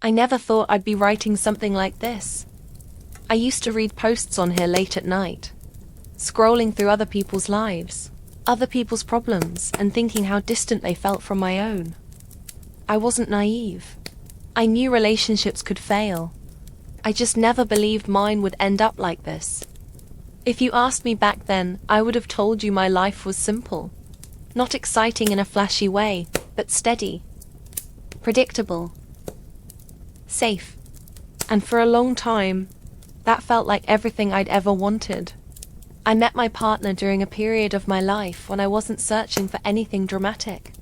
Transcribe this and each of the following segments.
I never thought I'd be writing something like this. I used to read posts on here late at night, scrolling through other people's lives, other people's problems, and thinking how distant they felt from my own. I wasn't naive. I knew relationships could fail. I just never believed mine would end up like this. If you asked me back then, I would have told you my life was simple. Not exciting in a flashy way, but steady, predictable, safe. And for a long time, that felt like everything I'd ever wanted. I met my partner during a period of my life when I wasn't searching for anything dramatic.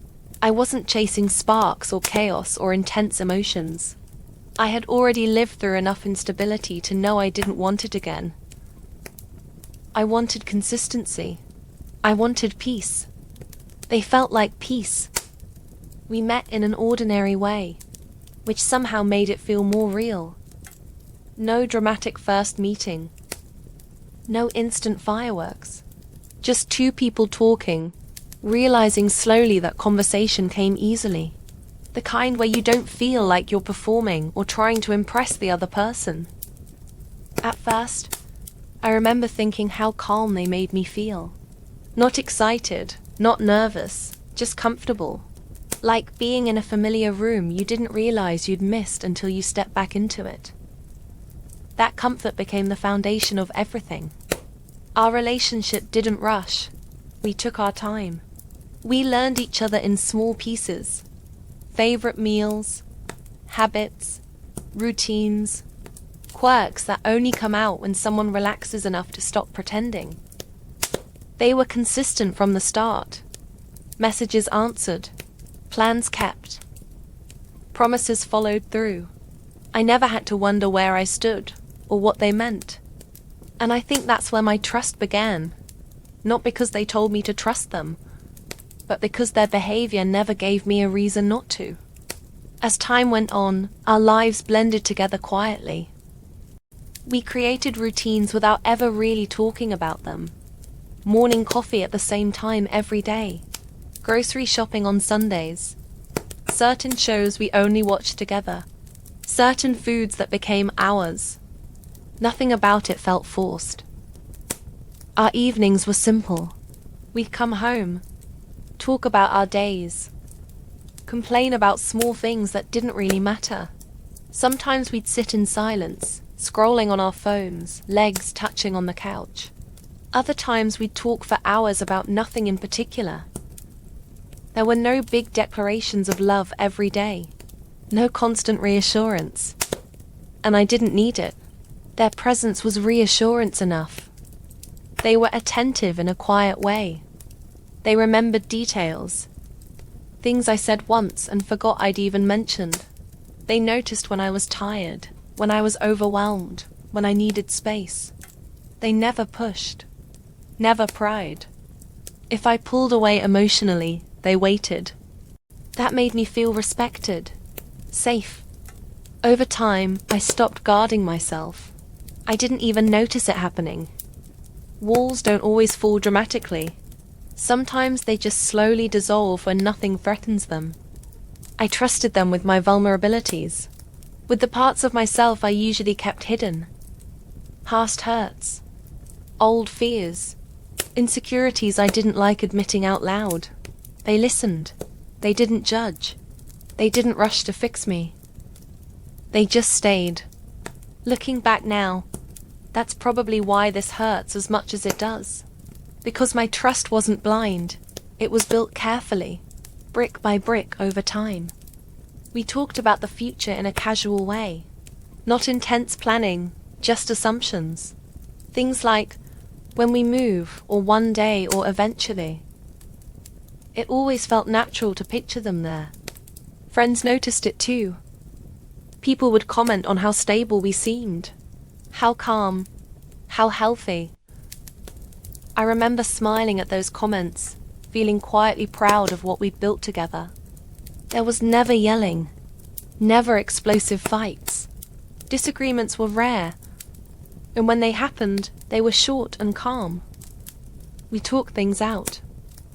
I wasn't chasing sparks or chaos or intense emotions. I had already lived through enough instability to know I didn't want it again. I wanted consistency. I wanted peace. They felt like peace. We met in an ordinary way, which somehow made it feel more real. No dramatic first meeting. No instant fireworks. Just two people talking, realizing slowly that conversation came easily. The kind where you don't feel like you're performing or trying to impress the other person. At first, I remember thinking how calm they made me feel. Not excited, not nervous, just comfortable. Like being in a familiar room you didn't realize you'd missed until you stepped back into it. That comfort became the foundation of everything. Our relationship didn't rush. We took our time. We learned each other in small pieces. Favorite meals, habits, routines, quirks that only come out when someone relaxes enough to stop pretending. They were consistent from the start. Messages answered, plans kept, promises followed through. I never had to wonder where I stood or what they meant. And I think that's where my trust began. Not because they told me to trust them, but because their behavior never gave me a reason not to. As time went on, our lives blended together quietly. We created routines without ever really talking about them. Morning coffee at the same time every day. Grocery shopping on Sundays. Certain shows we only watched together. Certain foods that became ours. Nothing about it felt forced. Our evenings were simple. We'd come home, talk about our days, complain about small things that didn't really matter. Sometimes we'd sit in silence, scrolling on our phones, legs touching on the couch. Other times we'd talk for hours about nothing in particular. There were no big declarations of love every day, no constant reassurance. And I didn't need it. Their presence was reassurance enough. They were attentive in a quiet way. They remembered details, things I said once and forgot I'd even mentioned. They noticed when I was tired, when I was overwhelmed, when I needed space. They never pushed, never pried. If I pulled away emotionally, they waited. That made me feel respected, safe. Over time, I stopped guarding myself. I didn't even notice it happening. Walls don't always fall dramatically. Sometimes they just slowly dissolve when nothing threatens them. I trusted them with my vulnerabilities, with the parts of myself I usually kept hidden. Past hurts, old fears, insecurities I didn't like admitting out loud. They listened. They didn't judge. They didn't rush to fix me. They just stayed. Looking back now, that's probably why this hurts as much as it does. Because my trust wasn't blind. It was built carefully, brick by brick over time. We talked about the future in a casual way. Not intense planning, just assumptions. Things like, when we move, or one day, or eventually. It always felt natural to picture them there. Friends noticed it too. People would comment on how stable we seemed, how calm, how healthy. I remember smiling at those comments, feeling quietly proud of what we'd built together. There was never yelling, never explosive fights. Disagreements were rare, and when they happened, they were short and calm. We talked things out.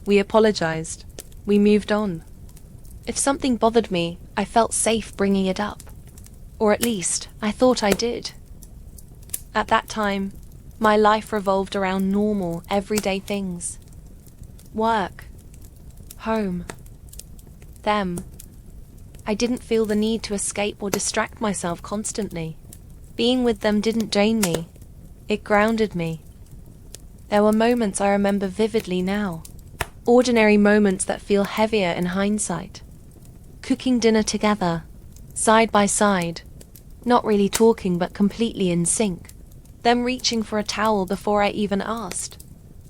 We apologized. We moved on. If something bothered me, I felt safe bringing it up. Or at least, I thought I did. At that time, my life revolved around normal, everyday things. Work, home, them. I didn't feel the need to escape or distract myself constantly. Being with them didn't drain me. It grounded me. There were moments I remember vividly now. Ordinary moments that feel heavier in hindsight. Cooking dinner together, side by side. Not really talking but completely in sync. Them reaching for a towel before I even asked.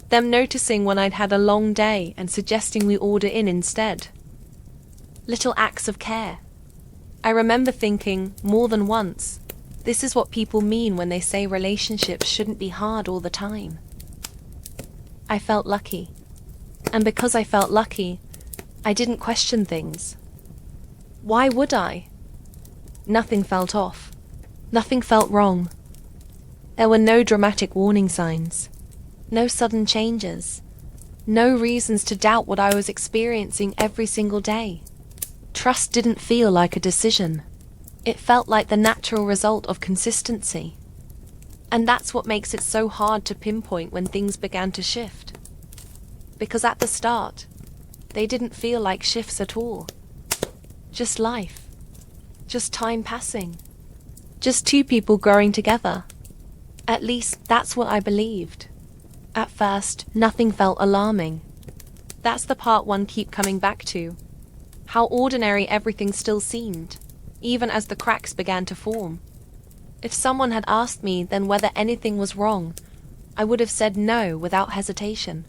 Them noticing when I'd had a long day and suggesting we order in instead. Little acts of care. I remember thinking, more than once, this is what people mean when they say relationships shouldn't be hard all the time. I felt lucky. And because I felt lucky, I didn't question things. Why would I? Nothing felt off. Nothing felt wrong. There were no dramatic warning signs. No sudden changes. No reasons to doubt what I was experiencing every single day. Trust didn't feel like a decision. It felt like the natural result of consistency. And that's what makes it so hard to pinpoint when things began to shift. Because at the start, they didn't feel like shifts at all. Just life. Just time passing. Just two people growing together. At least that's what I believed. At first, nothing felt alarming. That's the part one keep coming back to. How ordinary everything still seemed, even as the cracks began to form. If someone had asked me then whether anything was wrong, I would have said no without hesitation.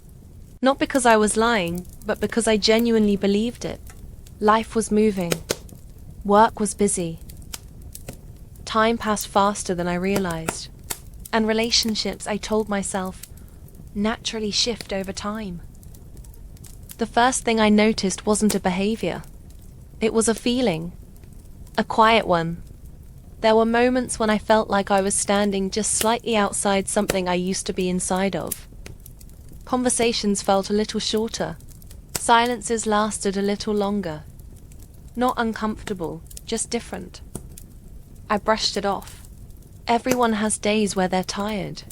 Not because I was lying, but because I genuinely believed it. Life was moving. Work was busy. Time passed faster than I realized. And relationships, I told myself, naturally shift over time. The first thing I noticed wasn't a behavior. It was a feeling. A quiet one. There were moments when I felt like I was standing just slightly outside something I used to be inside of. Conversations felt a little shorter. Silences lasted a little longer. Not uncomfortable, just different. I brushed it off. Everyone has days where they're tired.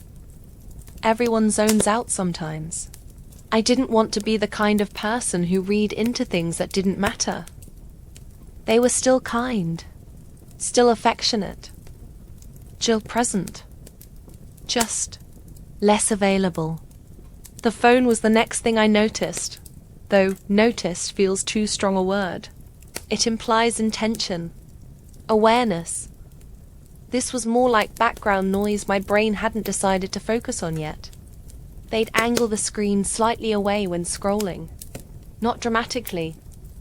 Everyone zones out sometimes. I didn't want to be the kind of person who read into things that didn't matter. They were still kind, still affectionate, still present, just less available. The phone was the next thing I noticed, though noticed feels too strong a word. It implies intention, awareness. This was more like background noise my brain hadn't decided to focus on yet. They'd angle the screen slightly away when scrolling. Not dramatically,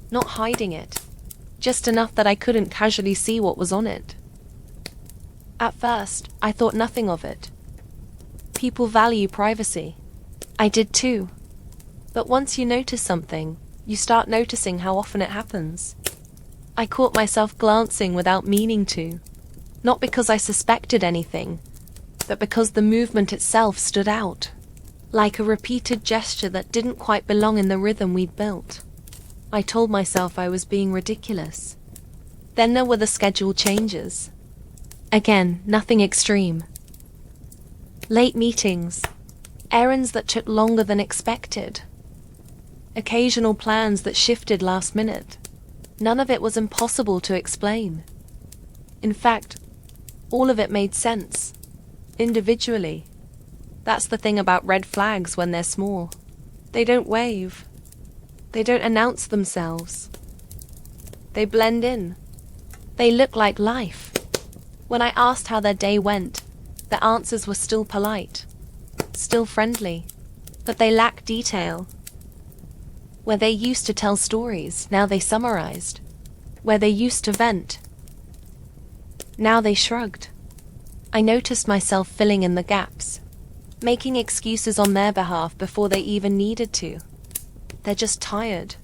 not hiding it, just enough that I couldn't casually see what was on it. At first, I thought nothing of it. People value privacy. I did too. But once you notice something, you start noticing how often it happens. I caught myself glancing without meaning to, not because I suspected anything, but because the movement itself stood out, like a repeated gesture that didn't quite belong in the rhythm we'd built. I told myself I was being ridiculous. Then there were the schedule changes. Again, nothing extreme. Late meetings, errands that took longer than expected, occasional plans that shifted last minute. None of it was impossible to explain. In fact, all of it made sense, individually. That's the thing about red flags when they're small. They don't wave. They don't announce themselves. They blend in. They look like life. When I asked how their day went, the answers were still polite, still friendly, but they lack detail. Where they used to tell stories, now they summarized. Where they used to vent, now they shrugged. I noticed myself filling in the gaps, making excuses on their behalf before they even needed to. They're just tired.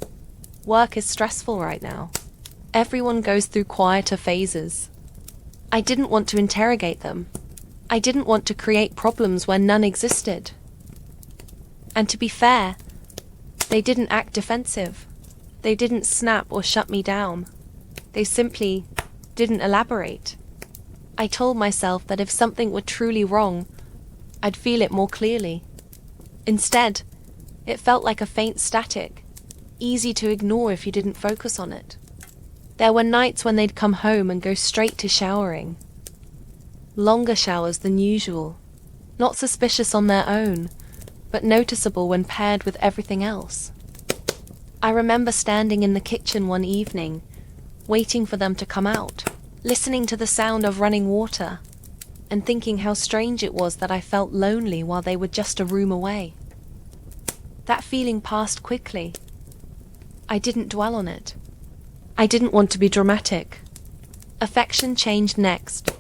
Work is stressful right now. Everyone goes through quieter phases. I didn't want to interrogate them. I didn't want to create problems where none existed. And to be fair, they didn't act defensive. They didn't snap or shut me down. They simply didn't elaborate. I told myself that if something were truly wrong, I'd feel it more clearly. Instead, it felt like a faint static, easy to ignore if you didn't focus on it. There were nights when they'd come home and go straight to showering. Longer showers than usual, not suspicious on their own, but noticeable when paired with everything else. I remember standing in the kitchen one evening, waiting for them to come out, listening to the sound of running water, and thinking how strange it was that I felt lonely while they were just a room away. That feeling passed quickly. I didn't dwell on it. I didn't want to be dramatic. Affection changed next,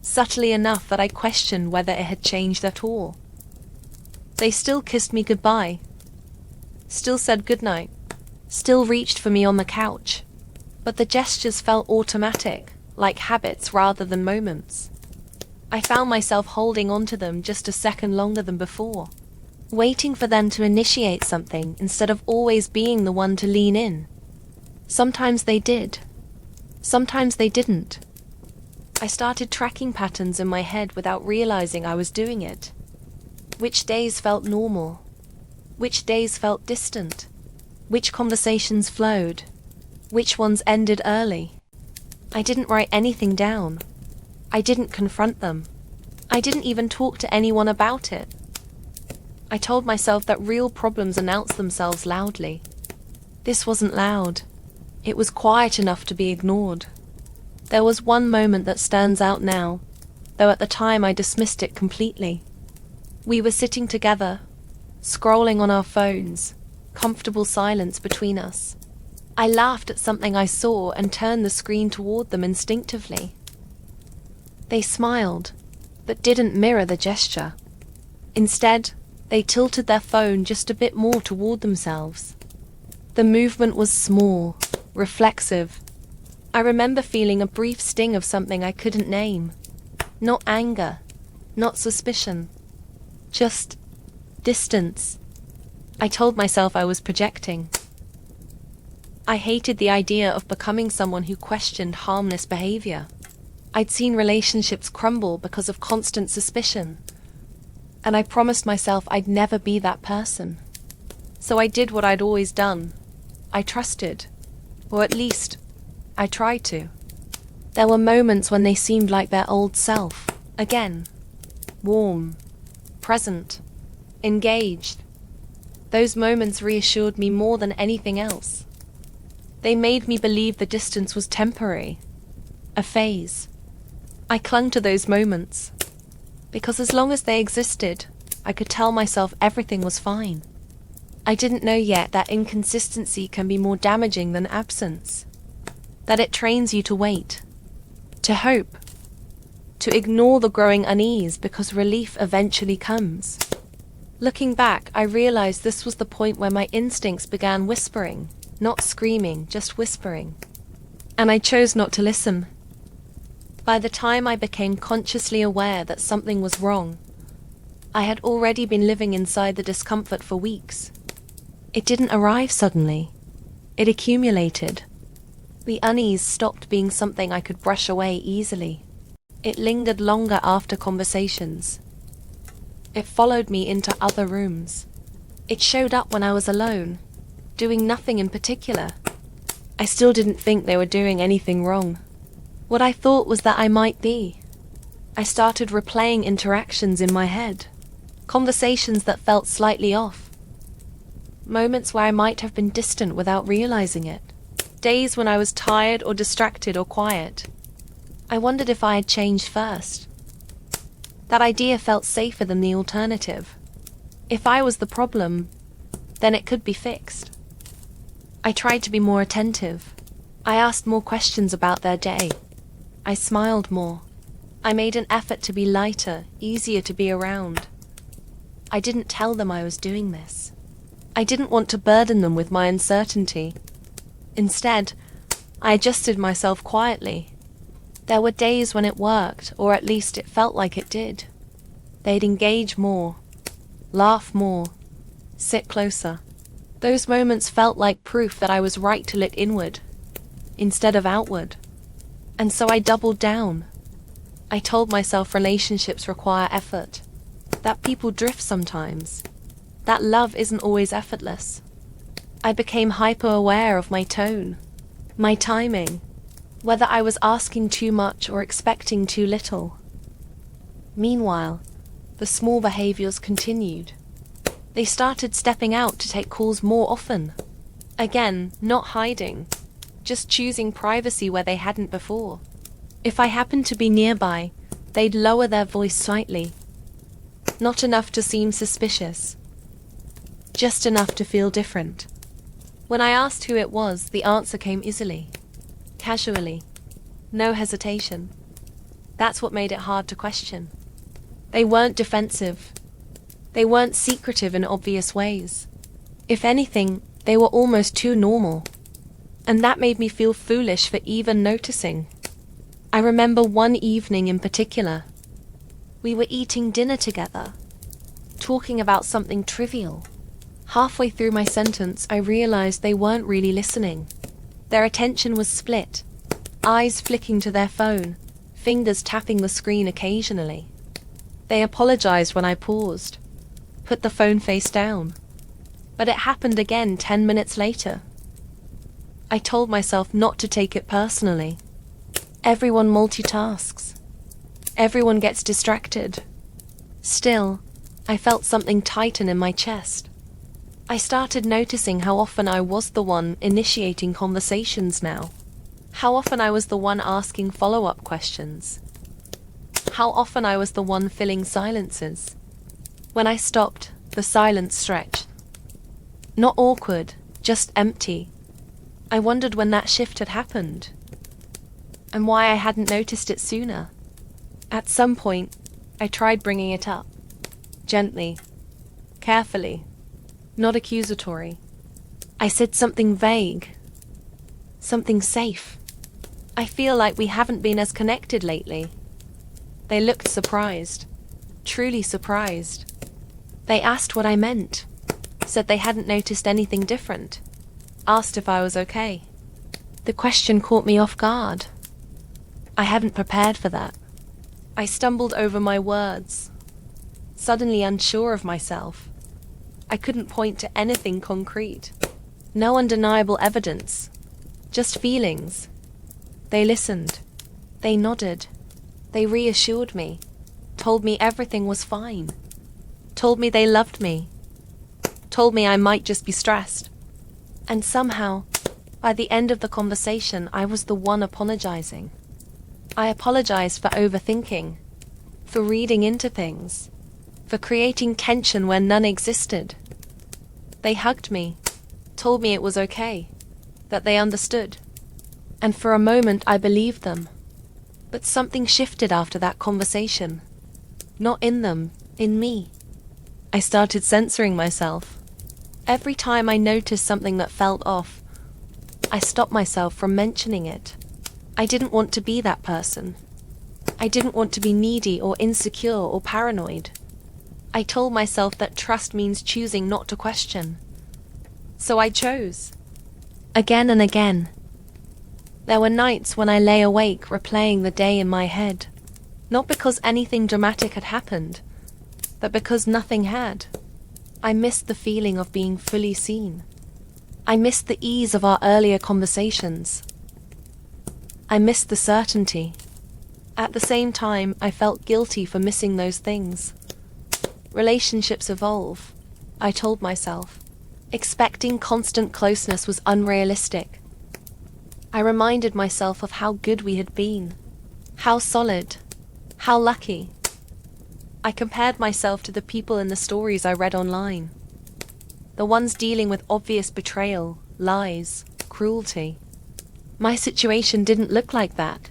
subtly enough that I questioned whether it had changed at all. They still kissed me goodbye, still said goodnight, still reached for me on the couch, but the gestures felt automatic, like habits rather than moments. I found myself holding on to them just a second longer than before, waiting for them to initiate something instead of always being the one to lean in. Sometimes they did. Sometimes they didn't. I started tracking patterns in my head without realizing I was doing it. Which days felt normal? Which days felt distant? Which conversations flowed? Which ones ended early? I didn't write anything down. I didn't confront them. I didn't even talk to anyone about it. I told myself that real problems announce themselves loudly. This wasn't loud. It was quiet enough to be ignored. There was one moment that stands out now, though at the time I dismissed it completely. We were sitting together, scrolling on our phones, comfortable silence between us. I laughed at something I saw and turned the screen toward them instinctively. They smiled, but didn't mirror the gesture. Instead, they tilted their phone just a bit more toward themselves. The movement was small, reflexive. I remember feeling a brief sting of something I couldn't name. Not anger, not suspicion, just distance. I told myself I was projecting. I hated the idea of becoming someone who questioned harmless behavior. I'd seen relationships crumble because of constant suspicion, and I promised myself I'd never be that person. So I did what I'd always done. I trusted, or at least, I tried to. There were moments when they seemed like their old self, again. Warm, present, engaged. Those moments reassured me more than anything else. They made me believe the distance was temporary, a phase. I clung to those moments, because as long as they existed, I could tell myself everything was fine. I didn't know yet that inconsistency can be more damaging than absence, that it trains you to wait, to hope, to ignore the growing unease because relief eventually comes. Looking back, I realized this was the point where my instincts began whispering, not screaming, just whispering. And I chose not to listen. By the time I became consciously aware that something was wrong, I had already been living inside the discomfort for weeks. It didn't arrive suddenly. It accumulated. The unease stopped being something I could brush away easily. It lingered longer after conversations. It followed me into other rooms. It showed up when I was alone, doing nothing in particular. I still didn't think they were doing anything wrong. What I thought was that I might be. I started replaying interactions in my head, conversations that felt slightly off, moments where I might have been distant without realizing it, days when I was tired or distracted or quiet. I wondered if I had changed first. That idea felt safer than the alternative. If I was the problem, then it could be fixed. I tried to be more attentive. I asked more questions about their day. I smiled more. I made an effort to be lighter, easier to be around. I didn't tell them I was doing this. I didn't want to burden them with my uncertainty. Instead, I adjusted myself quietly. There were days when it worked, or at least it felt like it did. They'd engage more, laugh more, sit closer. Those moments felt like proof that I was right to look inward, instead of outward. And so I doubled down. I told myself relationships require effort, that people drift sometimes, that love isn't always effortless. I became hyper-aware of my tone, my timing, whether I was asking too much or expecting too little. Meanwhile, the small behaviors continued. They started stepping out to take calls more often. Again, not hiding, just choosing privacy where they hadn't before. If I happened to be nearby, they'd lower their voice slightly. Not enough to seem suspicious, just enough to feel different. When I asked who it was, the answer came easily, casually, no hesitation. That's what made it hard to question. They weren't defensive. They weren't secretive in obvious ways. If anything, they were almost too normal. And that made me feel foolish for even noticing. I remember one evening in particular. We were eating dinner together, talking about something trivial. Halfway through my sentence, I realized they weren't really listening. Their attention was split, eyes flicking to their phone, fingers tapping the screen occasionally. They apologized when I paused, put the phone face down. But it happened again 10 minutes later. I told myself not to take it personally. Everyone multitasks. Everyone gets distracted. Still, I felt something tighten in my chest. I started noticing how often I was the one initiating conversations now. How often I was the one asking follow-up questions. How often I was the one filling silences. When I stopped, the silence stretched. Not awkward, just empty. I wondered when that shift had happened, and why I hadn't noticed it sooner. At some point, I tried bringing it up. Gently, carefully, not accusatory. I said something vague, something safe. I feel like we haven't been as connected lately. They looked surprised, truly surprised. They asked what I meant, said they hadn't noticed anything different, asked if I was okay. The question caught me off guard. I hadn't prepared for that. I stumbled over my words, suddenly unsure of myself. I couldn't point to anything concrete. No undeniable evidence, just feelings. They listened. They nodded. They reassured me, told me everything was fine, told me they loved me, told me I might just be stressed. And somehow, by the end of the conversation, I was the one apologizing. I apologized for overthinking, for reading into things, for creating tension where none existed. They hugged me, told me it was okay, that they understood. And for a moment I believed them. But something shifted after that conversation. Not in them, in me. I started censoring myself. Every time I noticed something that felt off, I stopped myself from mentioning it. I didn't want to be that person. I didn't want to be needy or insecure or paranoid. I told myself that trust means choosing not to question. So I chose. Again and again. There were nights when I lay awake replaying the day in my head, not because anything dramatic had happened, but because nothing had. I missed the feeling of being fully seen. I missed the ease of our earlier conversations. I missed the certainty. At the same time, I felt guilty for missing those things. Relationships evolve, I told myself. Expecting constant closeness was unrealistic. I reminded myself of how good we had been, how solid, how lucky. I compared myself to the people in the stories I read online, the ones dealing with obvious betrayal, lies, cruelty. My situation didn't look like that,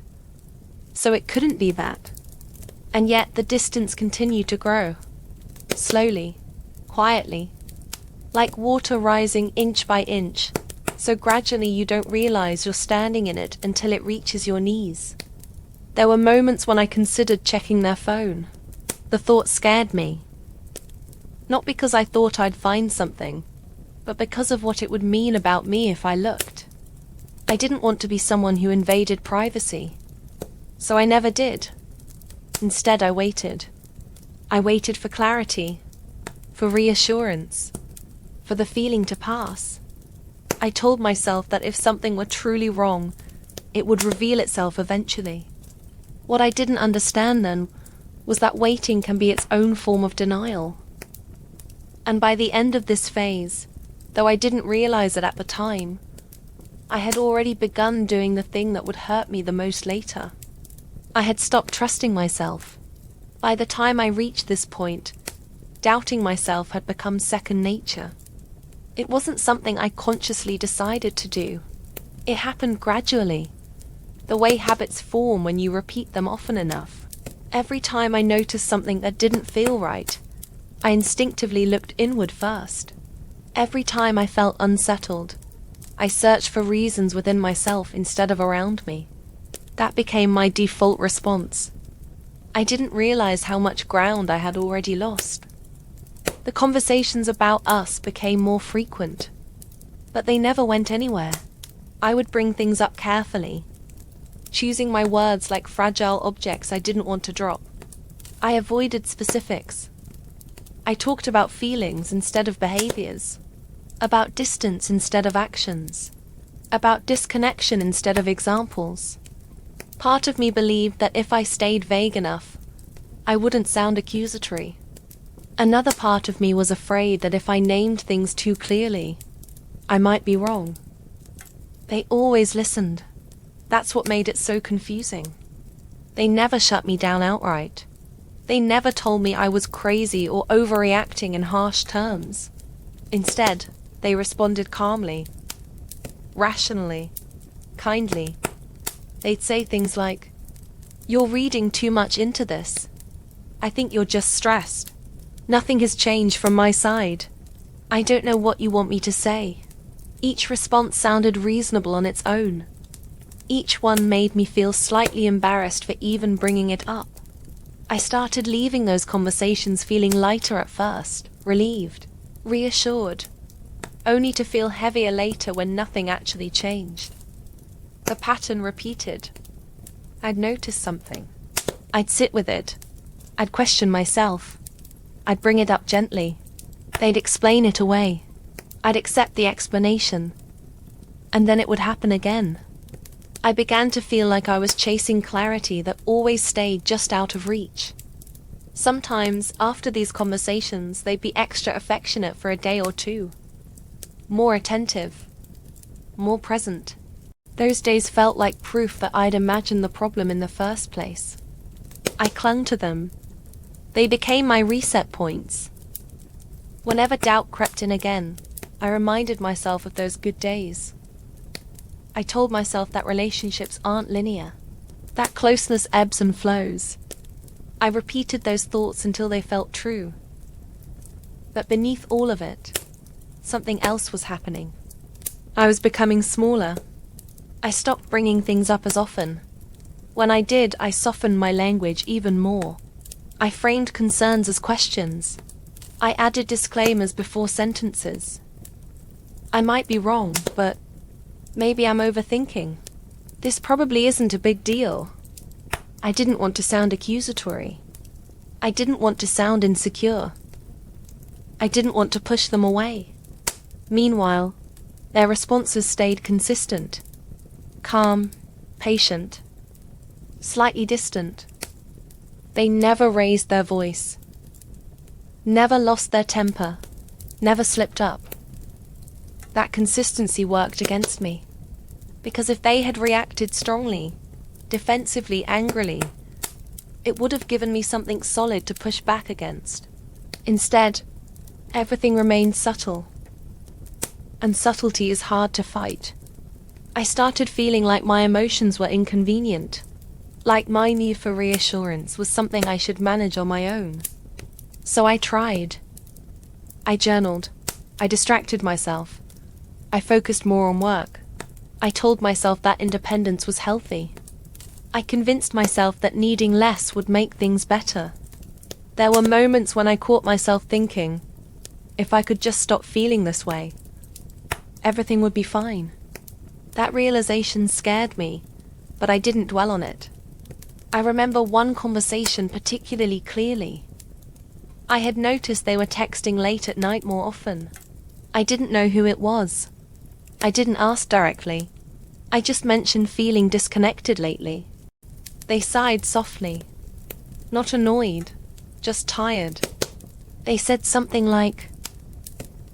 so it couldn't be that. And yet the distance continued to grow, slowly, quietly, like water rising inch by inch. So gradually you don't realize you're standing in it until it reaches your knees. There were moments when I considered checking their phone. The thought scared me. Not because I thought I'd find something, but because of what it would mean about me if I looked. I didn't want to be someone who invaded privacy. So I never did. Instead, I waited. I waited for clarity, for reassurance, for the feeling to pass. I told myself that if something were truly wrong, it would reveal itself eventually. What I didn't understand then was that waiting can be its own form of denial. And by the end of this phase, though I didn't realize it at the time, I had already begun doing the thing that would hurt me the most later. I had stopped trusting myself. By the time I reached this point, doubting myself had become second nature. It wasn't something I consciously decided to do. It happened gradually, the way habits form when you repeat them often enough. Every time I noticed something that didn't feel right, I instinctively looked inward first. Every time I felt unsettled, I searched for reasons within myself instead of around me. That became my default response. I didn't realize how much ground I had already lost. The conversations about us became more frequent, but they never went anywhere. I would bring things up carefully, choosing my words like fragile objects I didn't want to drop. I avoided specifics. I talked about feelings instead of behaviors, about distance instead of actions, about disconnection instead of examples. Part of me believed that if I stayed vague enough, I wouldn't sound accusatory. Another part of me was afraid that if I named things too clearly, I might be wrong. They always listened. That's what made it so confusing. They never shut me down outright. They never told me I was crazy or overreacting in harsh terms. Instead, they responded calmly, rationally, kindly. They'd say things like, "You're reading too much into this. I think you're just stressed. Nothing has changed from my side. I don't know what you want me to say." Each response sounded reasonable on its own. Each one made me feel slightly embarrassed for even bringing it up. I started leaving those conversations feeling lighter at first, relieved, reassured, only to feel heavier later when nothing actually changed. The pattern repeated. I'd notice something. I'd sit with it. I'd question myself. I'd bring it up gently. They'd explain it away. I'd accept the explanation. And then it would happen again. I began to feel like I was chasing clarity that always stayed just out of reach. Sometimes, after these conversations, they'd be extra affectionate for a day or two. More attentive. More present. Those days felt like proof that I'd imagined the problem in the first place. I clung to them. They became my reset points. Whenever doubt crept in again, I reminded myself of those good days. I told myself that relationships aren't linear, that closeness ebbs and flows. I repeated those thoughts until they felt true. But beneath all of it, something else was happening. I was becoming smaller. I stopped bringing things up as often. When I did, I softened my language even more. I framed concerns as questions. I added disclaimers before sentences. I might be wrong, but maybe I'm overthinking. This probably isn't a big deal. I didn't want to sound accusatory. I didn't want to sound insecure. I didn't want to push them away. Meanwhile, their responses stayed consistent. Calm, patient, slightly distant. They never raised their voice, never lost their temper, never slipped up. That consistency worked against me, because if they had reacted strongly, defensively, angrily, it would have given me something solid to push back against. Instead, everything remained subtle, and subtlety is hard to fight. I started feeling like my emotions were inconvenient, like my need for reassurance was something I should manage on my own. So I tried. I journaled. I distracted myself. I focused more on work. I told myself that independence was healthy. I convinced myself that needing less would make things better. There were moments when I caught myself thinking, if I could just stop feeling this way, everything would be fine. That realization scared me, but I didn't dwell on it. I remember one conversation particularly clearly. I had noticed they were texting late at night more often. I didn't know who it was. I didn't ask directly. I just mentioned feeling disconnected lately. They sighed softly. Not annoyed, just tired. They said something like,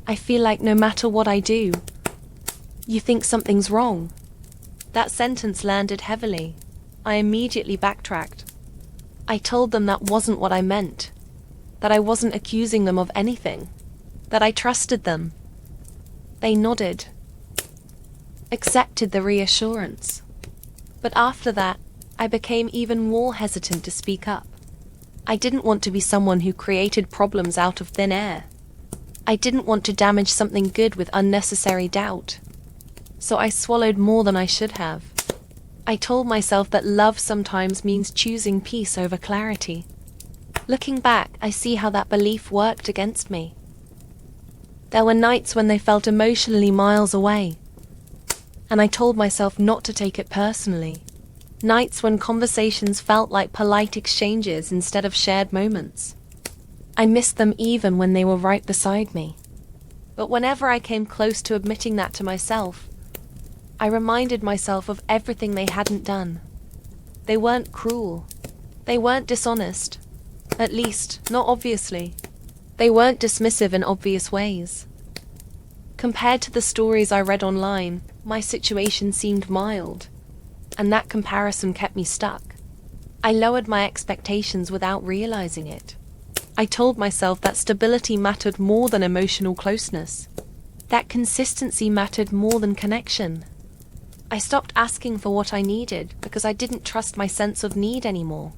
"I feel like no matter what I do, you think something's wrong." That sentence landed heavily. I immediately backtracked. I told them that wasn't what I meant, that I wasn't accusing them of anything, that I trusted them. They nodded, accepted the reassurance. But after that, I became even more hesitant to speak up. I didn't want to be someone who created problems out of thin air. I didn't want to damage something good with unnecessary doubt. So I swallowed more than I should have. I told myself that love sometimes means choosing peace over clarity. Looking back, I see how that belief worked against me. There were nights when they felt emotionally miles away, and I told myself not to take it personally. Nights when conversations felt like polite exchanges instead of shared moments. I missed them even when they were right beside me. But whenever I came close to admitting that to myself, I reminded myself of everything they hadn't done. They weren't cruel. They weren't dishonest. At least, not obviously. They weren't dismissive in obvious ways. Compared to the stories I read online, my situation seemed mild, and that comparison kept me stuck. I lowered my expectations without realizing it. I told myself that stability mattered more than emotional closeness, that consistency mattered more than connection. I stopped asking for what I needed because I didn't trust my sense of need anymore.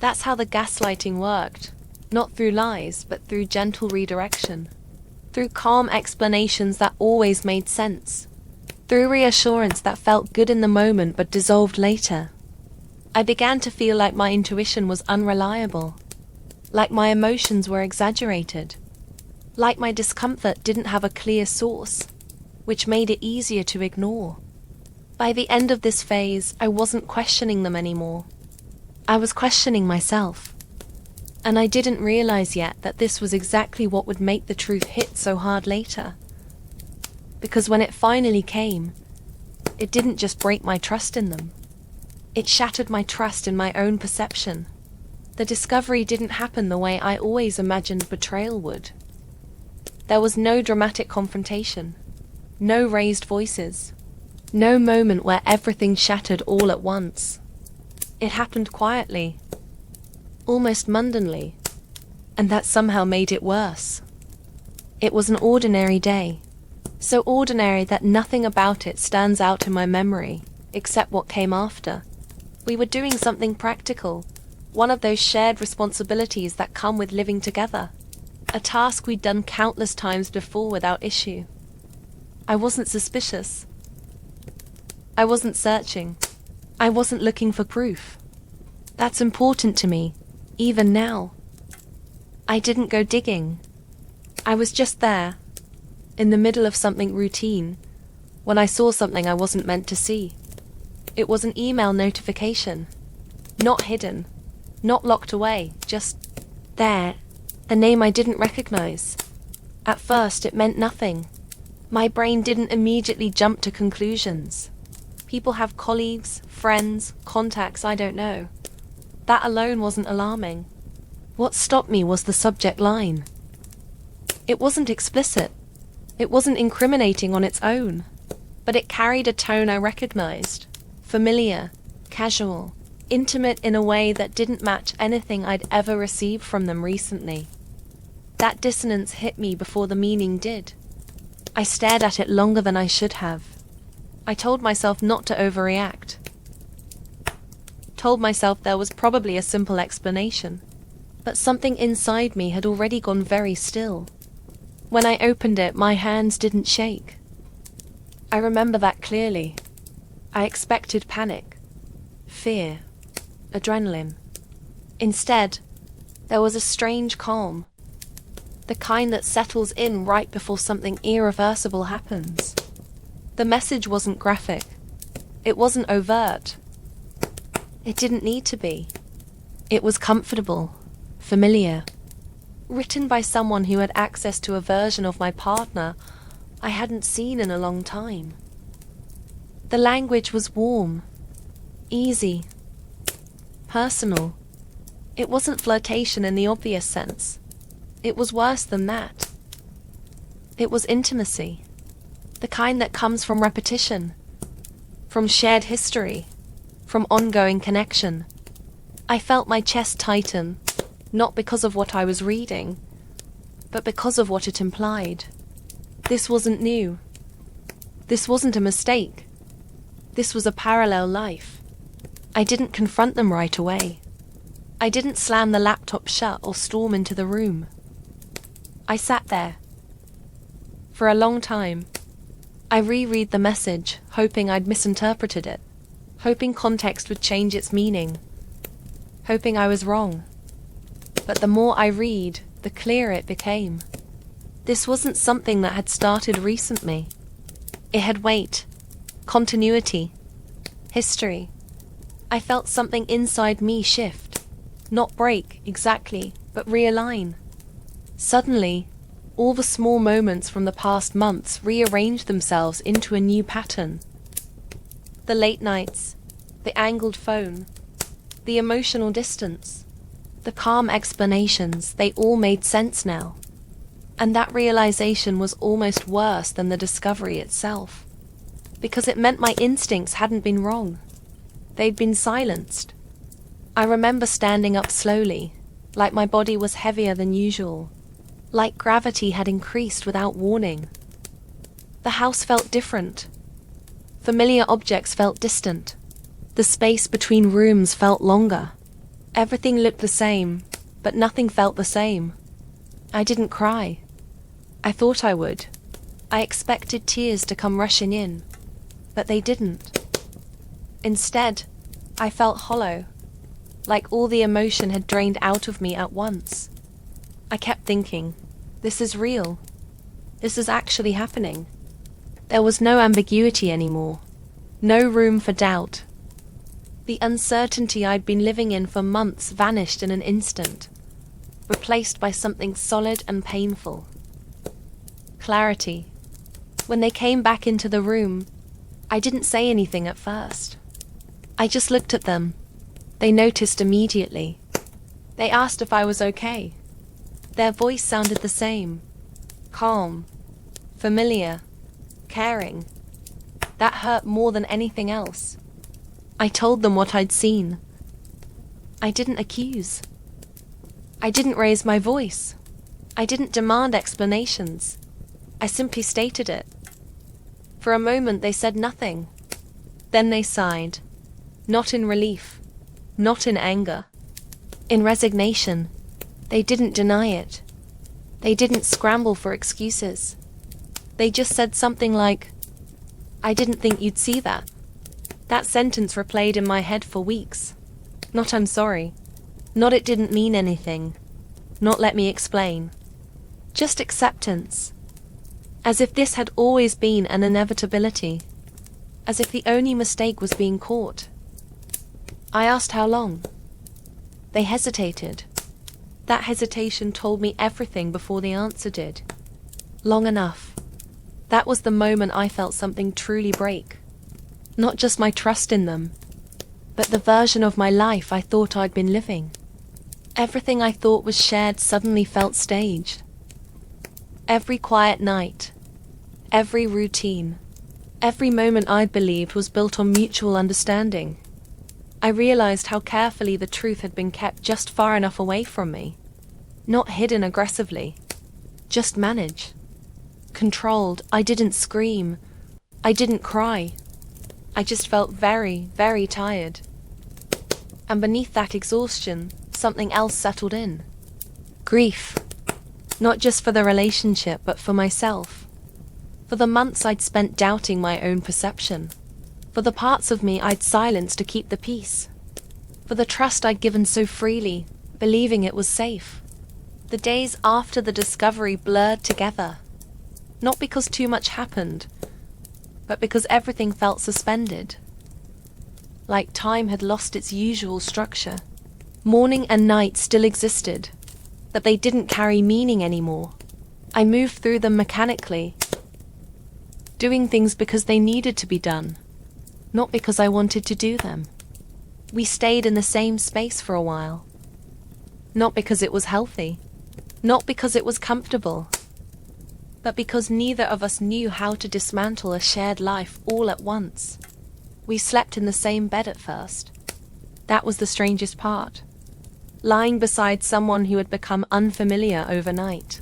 That's how the gaslighting worked, not through lies, but through gentle redirection, through calm explanations that always made sense, through reassurance that felt good in the moment but dissolved later. I began to feel like my intuition was unreliable, like my emotions were exaggerated, like my discomfort didn't have a clear source, which made it easier to ignore. By the end of this phase, I wasn't questioning them anymore. I was questioning myself. And I didn't realize yet that this was exactly what would make the truth hit so hard later. Because when it finally came, it didn't just break my trust in them. It shattered my trust in my own perception. The discovery didn't happen the way I always imagined betrayal would. There was no dramatic confrontation, no raised voices, no moment where everything shattered all at once. It happened quietly, almost mundanely, and that somehow made it worse. It was an ordinary day, so ordinary that nothing about it stands out in my memory, except what came after. We were doing something practical, one of those shared responsibilities that come with living together, a task we'd done countless times before without issue. I wasn't suspicious. I wasn't searching. I wasn't looking for proof. That's important to me, even now. I didn't go digging. I was just there, in the middle of something routine, when I saw something I wasn't meant to see. It was an email notification. Not hidden, not locked away, just there, a name I didn't recognize. At first, it meant nothing. My brain didn't immediately jump to conclusions. People have colleagues, friends, contacts I don't know. That alone wasn't alarming. What stopped me was the subject line. It wasn't explicit. It wasn't incriminating on its own. But it carried a tone I recognized. Familiar, casual, intimate in a way that didn't match anything I'd ever received from them recently. That dissonance hit me before the meaning did. I stared at it longer than I should have. I told myself not to overreact. Told myself there was probably a simple explanation. But something inside me had already gone very still. When I opened it, my hands didn't shake. I remember that clearly. I expected panic, fear, adrenaline. Instead, there was a strange calm. The kind that settles in right before something irreversible happens. The message wasn't graphic. It wasn't overt. It didn't need to be. It was comfortable, familiar, written by someone who had access to a version of my partner I hadn't seen in a long time. The language was warm, easy, personal. It wasn't flirtation in the obvious sense. It was worse than that. It was intimacy, the kind that comes from repetition, from shared history, from ongoing connection. I felt my chest tighten, not because of what I was reading, but because of what it implied. This wasn't new. This wasn't a mistake. This was a parallel life. I didn't confront them right away. I didn't slam the laptop shut or storm into the room. I sat there. For a long time, I reread the message, hoping I'd misinterpreted it, hoping context would change its meaning, hoping I was wrong. But the more I read, the clearer it became. This wasn't something that had started recently. It had weight, continuity, history. I felt something inside me shift, not break exactly, but realign. Suddenly, all the small moments from the past months rearranged themselves into a new pattern. The late nights, the angled phone, the emotional distance, the calm explanations, they all made sense now. And that realization was almost worse than the discovery itself, because it meant my instincts hadn't been wrong. They'd been silenced. I remember standing up slowly, like my body was heavier than usual, like gravity had increased without warning. The house felt different. Familiar objects felt distant. The space between rooms felt longer. Everything looked the same, but nothing felt the same. I didn't cry. I thought I would. I expected tears to come rushing in, but they didn't. Instead, I felt hollow, like all the emotion had drained out of me at once. I kept thinking, this is real. This is actually happening. There was no ambiguity anymore, no room for doubt. The uncertainty I'd been living in for months vanished in an instant, replaced by something solid and painful. Clarity. When they came back into the room, I didn't say anything at first. I just looked at them. They noticed immediately. They asked if I was okay. Their voice sounded the same. Calm, familiar, caring. That hurt more than anything else. I told them what I'd seen. I didn't accuse. I didn't raise my voice. I didn't demand explanations. I simply stated it. For a moment they said nothing. Then they sighed. Not in relief. Not in anger. In resignation. They didn't deny it. They didn't scramble for excuses. They just said something like, "I didn't think you'd see that." That sentence replayed in my head for weeks. Not "I'm sorry." Not "it didn't mean anything." Not "let me explain." Just acceptance. As if this had always been an inevitability. As if the only mistake was being caught. I asked how long. They hesitated. That hesitation told me everything before the answer did. Long enough. That was the moment I felt something truly break. Not just my trust in them, but the version of my life I thought I'd been living. Everything I thought was shared suddenly felt staged. Every quiet night, every routine, every moment I'd believed was built on mutual understanding. I realized how carefully the truth had been kept just far enough away from me. Not hidden aggressively, just managed. Controlled. I didn't scream. I didn't cry. I just felt very, very tired. And beneath that exhaustion, something else settled in. Grief. Not just for the relationship, but for myself. For the months I'd spent doubting my own perception. For the parts of me I'd silenced to keep the peace. For the trust I'd given so freely, believing it was safe. The days after the discovery blurred together. Not because too much happened, but because everything felt suspended. like time had lost its usual structure. Morning and night still existed, but they didn't carry meaning anymore. I moved through them mechanically, doing things because they needed to be done, not because I wanted to do them. We stayed in the same space for a while, not because it was healthy, not because it was comfortable, but because neither of us knew how to dismantle a shared life all at once. We slept in the same bed at first. That was the strangest part. Lying beside someone who had become unfamiliar overnight.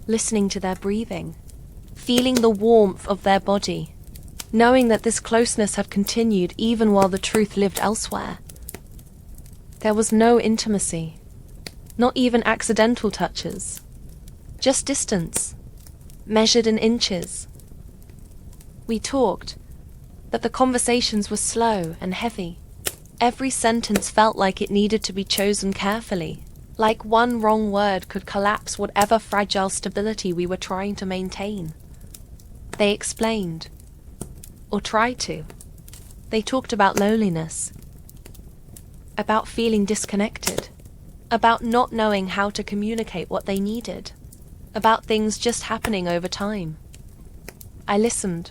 Listening to their breathing. Feeling the warmth of their body. Knowing that this closeness had continued even while the truth lived elsewhere. There was no intimacy. Not even accidental touches. Just distance. Measured in inches. We talked, but the conversations were slow and heavy. Every sentence felt like it needed to be chosen carefully, like one wrong word could collapse whatever fragile stability we were trying to maintain. They explained, or tried to. They talked about loneliness, about feeling disconnected, about not knowing how to communicate what they needed, about things just happening over time. I listened.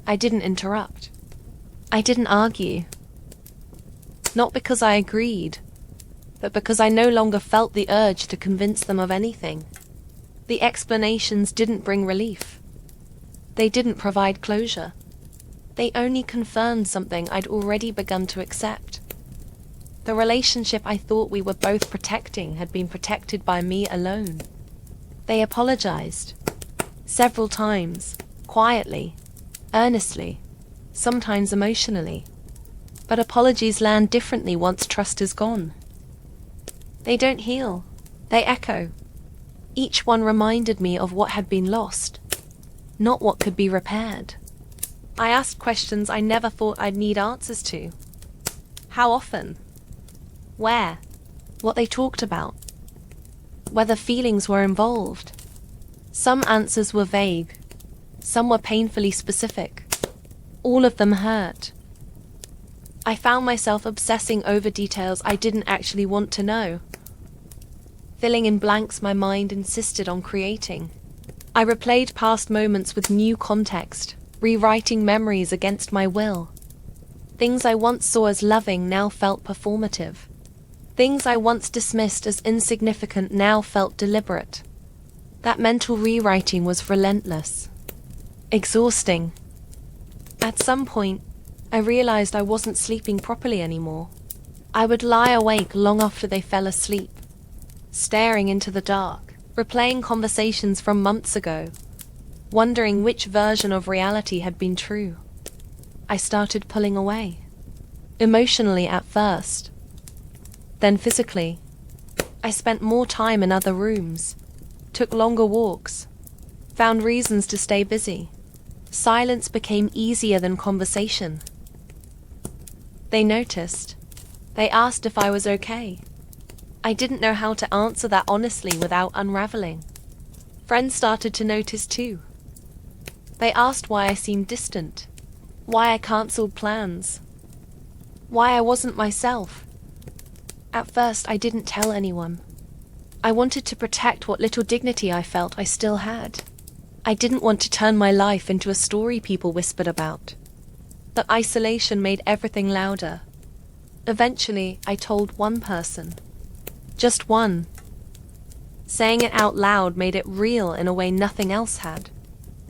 I didn't interrupt. I didn't argue. Not because I agreed, but because I no longer felt the urge to convince them of anything. The explanations didn't bring relief. They didn't provide closure. They only confirmed something I'd already begun to accept. The relationship I thought we were both protecting had been protected by me alone. They apologized. Several times, quietly, earnestly, sometimes emotionally. But apologies land differently once trust is gone. They don't heal, they echo. Each one reminded me of what had been lost, not what could be repaired. I asked questions I never thought I'd need answers to. How often? Where? What they talked about? Whether feelings were involved. Some answers were vague. Some were painfully specific. All of them hurt. I found myself obsessing over details I didn't actually want to know. Filling in blanks my mind insisted on creating. I replayed past moments with new context, rewriting memories against my will. Things I once saw as loving now felt performative. Things I once dismissed as insignificant now felt deliberate. That mental rewriting was relentless. Exhausting. At some point, I realized I wasn't sleeping properly anymore. I would lie awake long after they fell asleep, staring into the dark, replaying conversations from months ago, wondering which version of reality had been true. I started pulling away. Emotionally at first. Then physically. I spent more time in other rooms, took longer walks, found reasons to stay busy. Silence became easier than conversation. They noticed. They asked if I was okay. I didn't know how to answer that honestly without unraveling. Friends started to notice too. They asked why I seemed distant, why I cancelled plans, why I wasn't myself. At first, I didn't tell anyone. I wanted to protect what little dignity I felt I still had. I didn't want to turn my life into a story people whispered about. The isolation made everything louder. Eventually, I told one person. Just one. Saying it out loud made it real in a way nothing else had.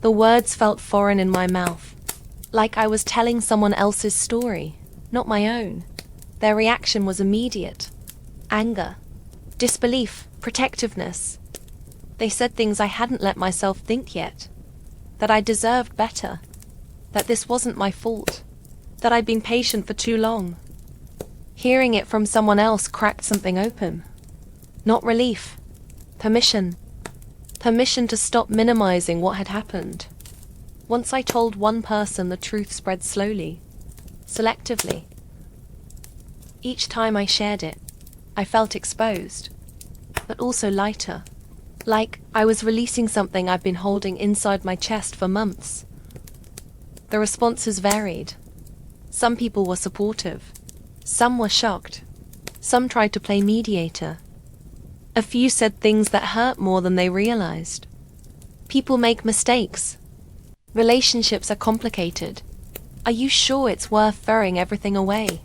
The words felt foreign in my mouth, like I was telling someone else's story, not my own. Their reaction was immediate. Anger, disbelief, protectiveness. They said things I hadn't let myself think yet. That I deserved better. That this wasn't my fault. That I'd been patient for too long. Hearing it from someone else cracked something open. Not relief. Permission. Permission to stop minimizing what had happened. Once I told one person, the truth spread slowly. Selectively. Each time I shared it, I felt exposed. But also lighter. Like I was releasing something I've been holding inside my chest for months. The responses varied. Some people were supportive. Some were shocked. Some tried to play mediator. A few said things that hurt more than they realized. People make mistakes. Relationships are complicated. Are you sure it's worth throwing everything away?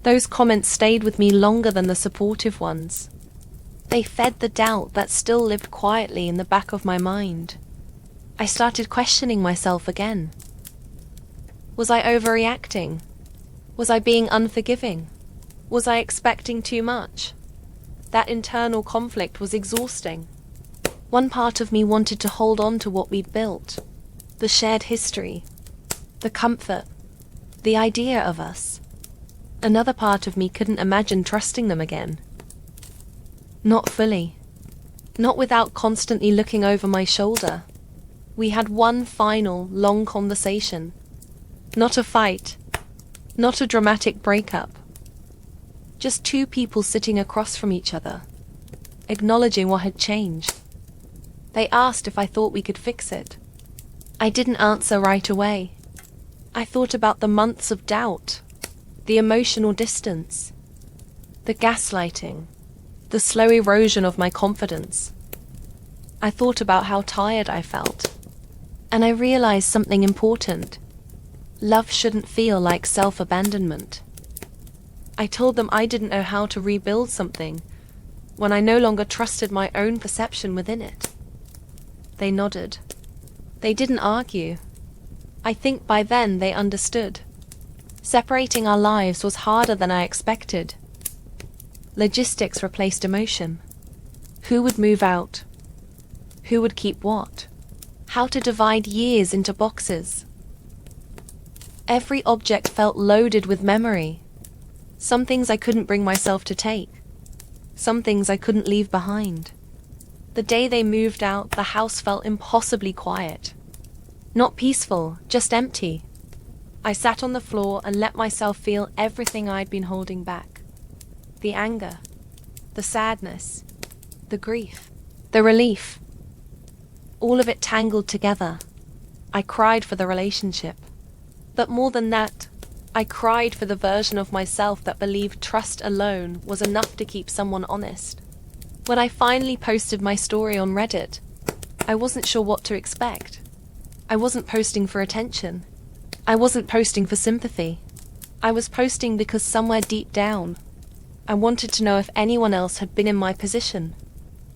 Those comments stayed with me longer than the supportive ones. They fed the doubt that still lived quietly in the back of my mind. I started questioning myself again. Was I overreacting? Was I being unforgiving? Was I expecting too much? That internal conflict was exhausting. One part of me wanted to hold on to what we'd built, the shared history, the comfort, the idea of us. Another part of me couldn't imagine trusting them again. Not fully. Not without constantly looking over my shoulder. We had one final, long conversation. Not a fight. Not a dramatic breakup. Just two people sitting across from each other, acknowledging what had changed. They asked if I thought we could fix it. I didn't answer right away. I thought about the months of doubt, the emotional distance, the gaslighting, the slow erosion of my confidence. I thought about how tired I felt, and I realized something important. Love shouldn't feel like self-abandonment. I told them I didn't know how to rebuild something when I no longer trusted my own perception within it. They nodded. They didn't argue. I think by then they understood. Separating our lives was harder than I expected. Logistics replaced emotion. Who would move out? Who would keep what? How to divide years into boxes. Every object felt loaded with memory. Some things I couldn't bring myself to take. Some things I couldn't leave behind. The day they moved out, the house felt impossibly quiet. Not peaceful, just empty. I sat on the floor and let myself feel everything I'd been holding back. The anger, the sadness, the grief, the relief. All of it tangled together. I cried for the relationship. But more than that, I cried for the version of myself that believed trust alone was enough to keep someone honest. When I finally posted my story on Reddit, I wasn't sure what to expect. I wasn't posting for attention. I wasn't posting for sympathy. I was posting because somewhere deep down, I wanted to know if anyone else had been in my position.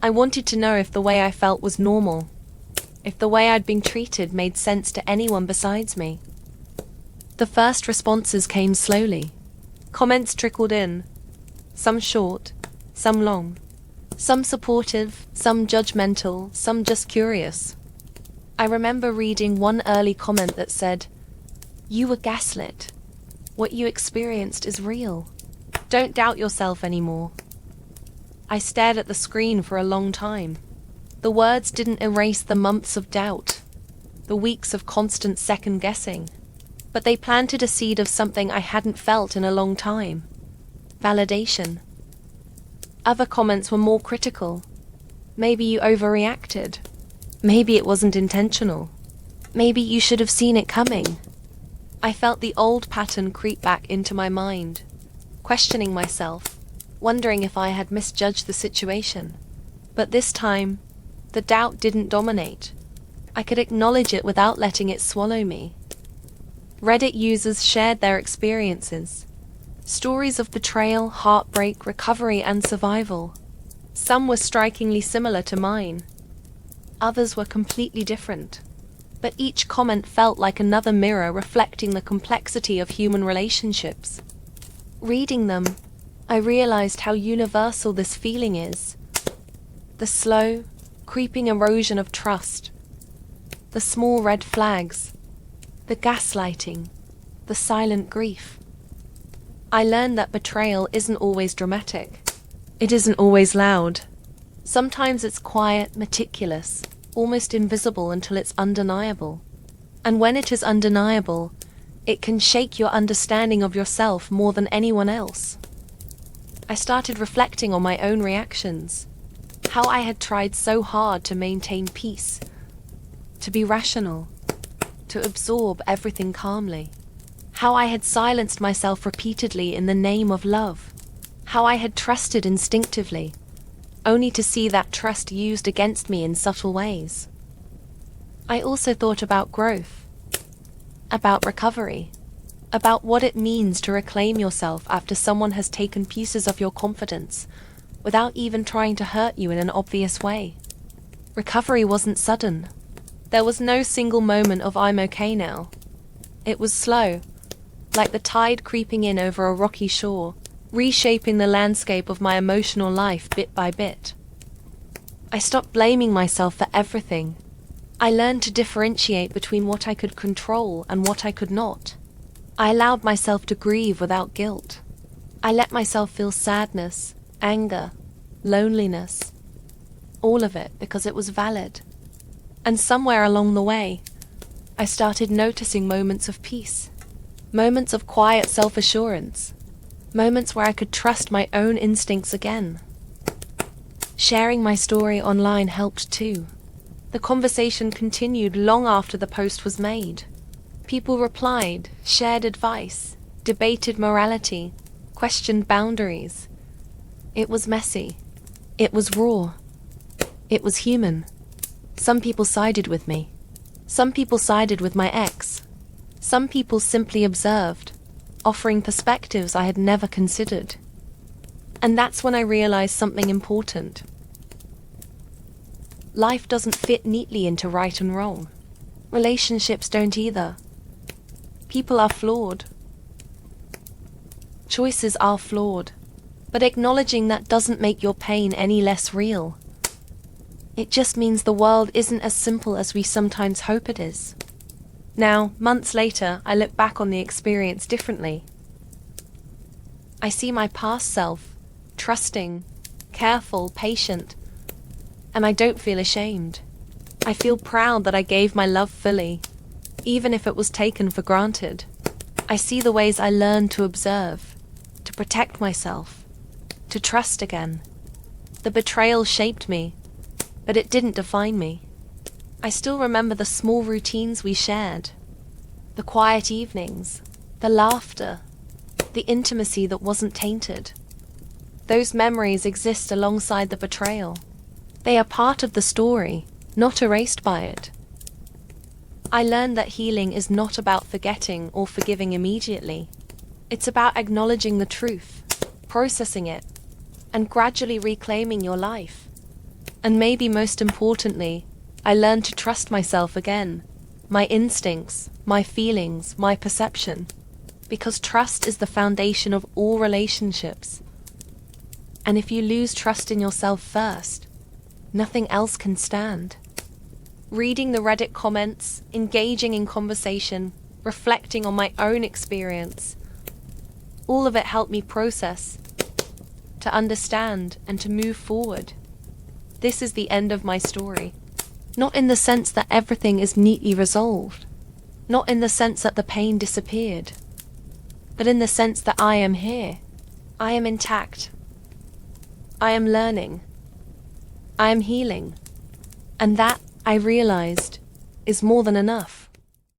I wanted to know if the way I felt was normal, if the way I'd been treated made sense to anyone besides me. The first responses came slowly. Comments trickled in, some short, some long, some supportive, some judgmental, some just curious. I remember reading one early comment that said, "You were gaslit. What you experienced is real. Don't doubt yourself anymore." I stared at the screen for a long time. The words didn't erase the months of doubt, the weeks of constant second-guessing, but they planted a seed of something I hadn't felt in a long time. Validation. Other comments were more critical. Maybe you overreacted. Maybe it wasn't intentional. Maybe you should have seen it coming. I felt the old pattern creep back into my mind, questioning myself, wondering if I had misjudged the situation. But this time, the doubt didn't dominate. I could acknowledge it without letting it swallow me. Reddit users shared their experiences. Stories of betrayal, heartbreak, recovery, and survival. Some were strikingly similar to mine. Others were completely different. But each comment felt like another mirror reflecting the complexity of human relationships. Reading them, I realized how universal this feeling is. The slow, creeping erosion of trust. The small red flags. The gaslighting, the silent grief. I learned that betrayal isn't always dramatic. It isn't always loud. Sometimes it's quiet, meticulous, almost invisible until it's undeniable. And when it is undeniable, it can shake your understanding of yourself more than anyone else. I started reflecting on my own reactions, how I had tried so hard to maintain peace, to be rational, to absorb everything calmly. How I had silenced myself repeatedly in the name of love. How I had trusted instinctively, only to see that trust used against me in subtle ways. I also thought about growth, about recovery, about what it means to reclaim yourself after someone has taken pieces of your confidence without even trying to hurt you in an obvious way. Recovery wasn't sudden. There was no single moment of "I'm okay now." It was slow, like the tide creeping in over a rocky shore, reshaping the landscape of my emotional life bit by bit. I stopped blaming myself for everything. I learned to differentiate between what I could control and what I could not. I allowed myself to grieve without guilt. I let myself feel sadness, anger, loneliness, all of it because it was valid. And somewhere along the way, I started noticing moments of peace, moments of quiet self-assurance, moments where I could trust my own instincts again. Sharing my story online helped too. The conversation continued long after the post was made. People replied, shared advice, debated morality, questioned boundaries. It was messy. It was raw. It was human. Some people sided with me. Some people sided with my ex. Some people simply observed, offering perspectives I had never considered. And that's when I realized something important. Life doesn't fit neatly into right and wrong. Relationships don't either. People are flawed. Choices are flawed. But acknowledging that doesn't make your pain any less real. It just means the world isn't as simple as we sometimes hope it is. Now, months later, I look back on the experience differently. I see my past self, trusting, careful, patient, and I don't feel ashamed. I feel proud that I gave my love fully, even if it was taken for granted. I see the ways I learned to observe, to protect myself, to trust again. The betrayal shaped me, but it didn't define me. I still remember the small routines we shared, the quiet evenings, the laughter, the intimacy that wasn't tainted. Those memories exist alongside the betrayal. They are part of the story, not erased by it. I learned that healing is not about forgetting or forgiving immediately. It's about acknowledging the truth, processing it, and gradually reclaiming your life. And maybe most importantly, I learned to trust myself again, my instincts, my feelings, my perception, because trust is the foundation of all relationships. And if you lose trust in yourself first, nothing else can stand. Reading the Reddit comments, engaging in conversation, reflecting on my own experience, all of it helped me process, to understand, and to move forward. This is the end of my story. Not in the sense that everything is neatly resolved, not in the sense that the pain disappeared, but in the sense that I am here. I am intact. I am learning. I am healing. And that, I realized, is more than enough.